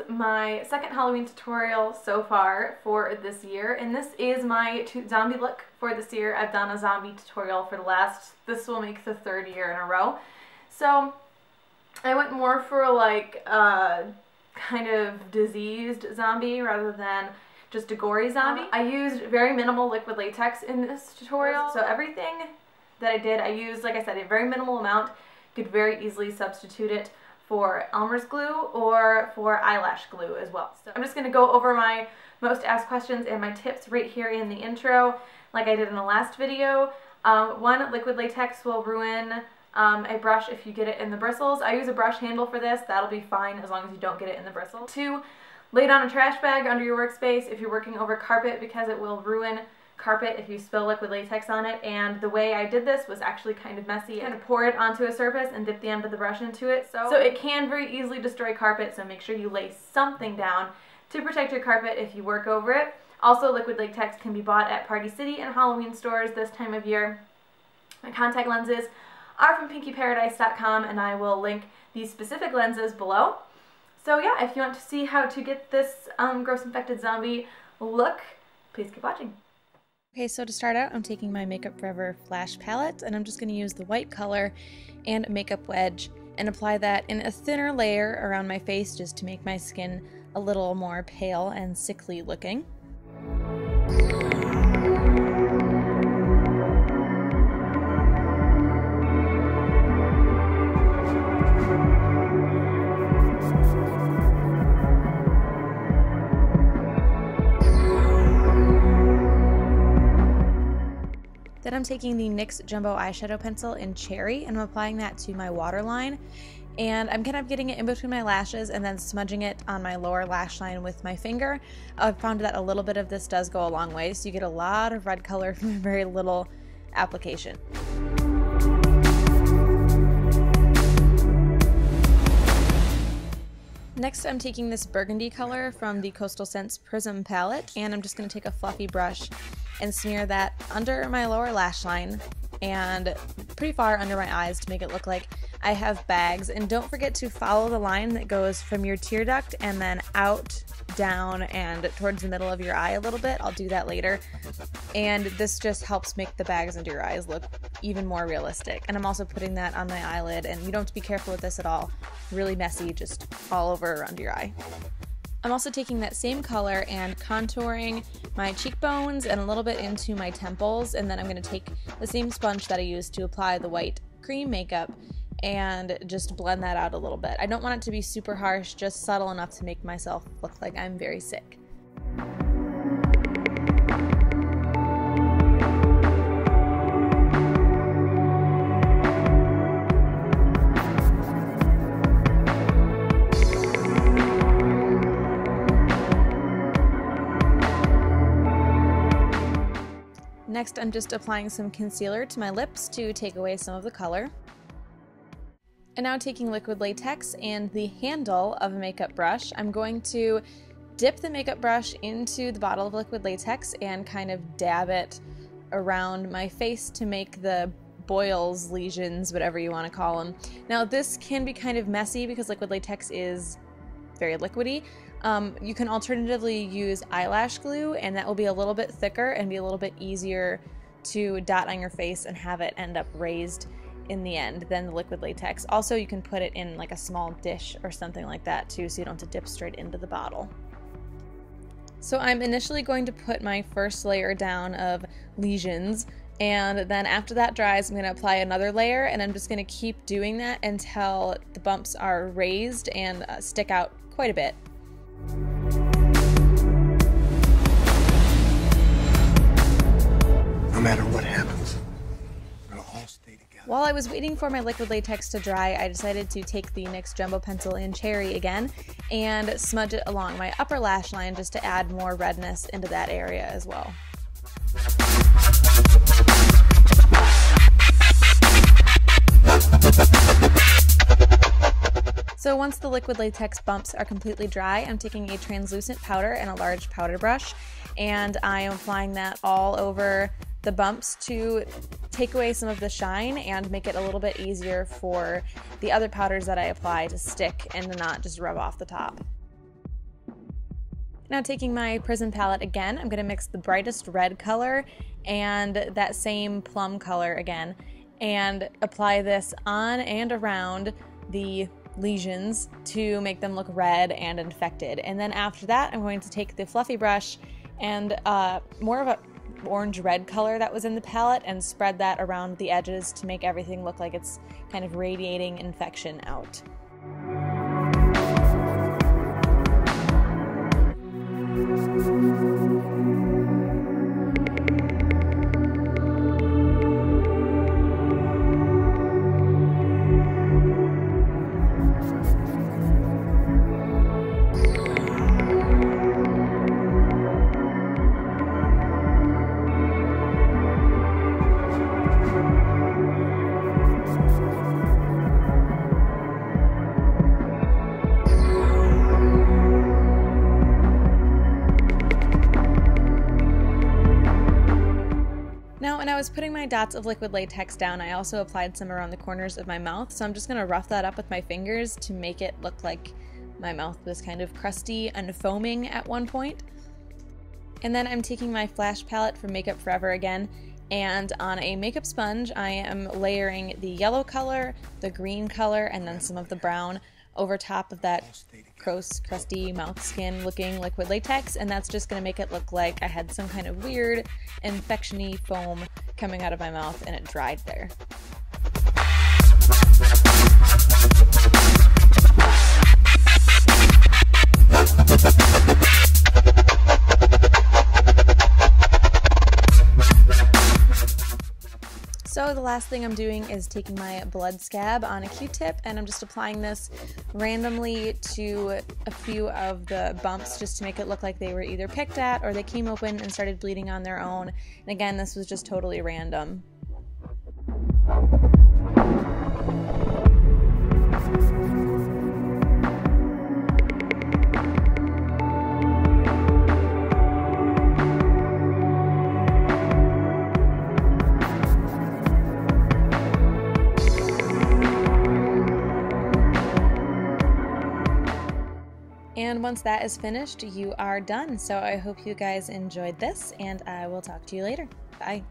My second Halloween tutorial so far for this year, and this is my zombie look for this year. I've done a zombie tutorial for this will make the third year in a row. So I went more for like kind of diseased zombie rather than just a gory zombie. I used very minimal liquid latex in this tutorial, so everything that I did, I used, like I said, a very minimal amount. You could very easily substitute it for Elmer's glue or for eyelash glue as well. So I'm just going to go over my most asked questions and my tips right here in the intro, like I did in the last video. 1, liquid latex will ruin a brush if you get it in the bristles. I use a brush handle for this. That'll be fine as long as you don't get it in the bristles. 2, lay down a trash bag under your workspace if you're working over carpet, because it will ruin carpet if you spill liquid latex on it. And the way I did this was actually kind of messy. I'm going to pour it onto a surface and dip the end of the brush into it. So it can very easily destroy carpet, so make sure you lay something down to protect your carpet if you work over it. Also, liquid latex can be bought at Party City and Halloween stores this time of year. My contact lenses are from PinkyParadise.com, and I will link these specific lenses below. So yeah, if you want to see how to get this gross infected zombie look, please keep watching. Okay, so to start out, I'm taking my Makeup Forever Flash palette, and I'm just going to use the white color and makeup wedge and apply that in a thinner layer around my face just to make my skin a little more pale and sickly looking. Then I'm taking the NYX Jumbo Eyeshadow Pencil in Cherry, and I'm applying that to my waterline. And I'm kind of getting it in between my lashes and then smudging it on my lower lash line with my finger. I've found that a little bit of this does go a long way, so you get a lot of red color from very little application. Next, I'm taking this burgundy color from the Coastal Scents Prism palette, and I'm just going to take a fluffy brush and smear that under my lower lash line and pretty far under my eyes to make it look like I have bags. And don't forget to follow the line that goes from your tear duct and then out, down, and towards the middle of your eye a little bit. I'll do that later. And this just helps make the bags under your eyes look even more realistic. And I'm also putting that on my eyelid, and you don't have to be careful with this at all. Really messy, just all over under your eye. I'm also taking that same color and contouring my cheekbones and a little bit into my temples, and then I'm going to take the same sponge that I used to apply the white cream makeup and just blend that out a little bit. I don't want it to be super harsh, just subtle enough to make myself look like I'm very sick. Next, I'm just applying some concealer to my lips to take away some of the color. And now taking liquid latex and the handle of a makeup brush, I'm going to dip the makeup brush into the bottle of liquid latex and kind of dab it around my face to make the boils, lesions, whatever you want to call them. Now this can be kind of messy because liquid latex is very liquidy. You can alternatively use eyelash glue, and that will be a little bit thicker and be a little bit easier to dot on your face and have it end up raised in the end than the liquid latex. Also, you can put it in like a small dish or something like that too, so you don't have to dip straight into the bottle. So I'm initially going to put my first layer down of lesions, and then after that dries, I'm going to apply another layer, and I'm just going to keep doing that until the bumps are raised and stick out quite a bit. No matter what happens, we'll all stay together. While I was waiting for my liquid latex to dry, I decided to take the NYX Jumbo Pencil in Cherry again and smudge it along my upper lash line just to add more redness into that area as well. So once the liquid latex bumps are completely dry, I'm taking a translucent powder and a large powder brush, and I am applying that all over the bumps to take away some of the shine and make it a little bit easier for the other powders that I apply to stick and to not just rub off the top. Now taking my Prism palette again, I'm going to mix the brightest red color and that same plum color again, and apply this on and around the lesions to make them look red and infected. And then after that, I'm going to take the fluffy brush and more of a orange red color that was in the palette and spread that around the edges to make everything look like it's kind of radiating infection out. Now, when I was putting my dots of liquid latex down, I also applied some around the corners of my mouth, so I'm just going to rough that up with my fingers to make it look like my mouth was kind of crusty and foaming at one point. And then I'm taking my Flash palette from Makeup Forever again, and on a makeup sponge, I am layering the yellow color, the green color, and then some of the brown over top of that gross, crusty mouth skin looking liquid latex, and that's just going to make it look like I had some kind of weird infection-y foam coming out of my mouth and it dried there. So the last thing I'm doing is taking my blood scab on a Q-tip, and I'm just applying this randomly to a few of the bumps just to make it look like they were either picked at or they came open and started bleeding on their own. And again, this was just totally random. And once that is finished, you are done. So I hope you guys enjoyed this, and I will talk to you later. Bye.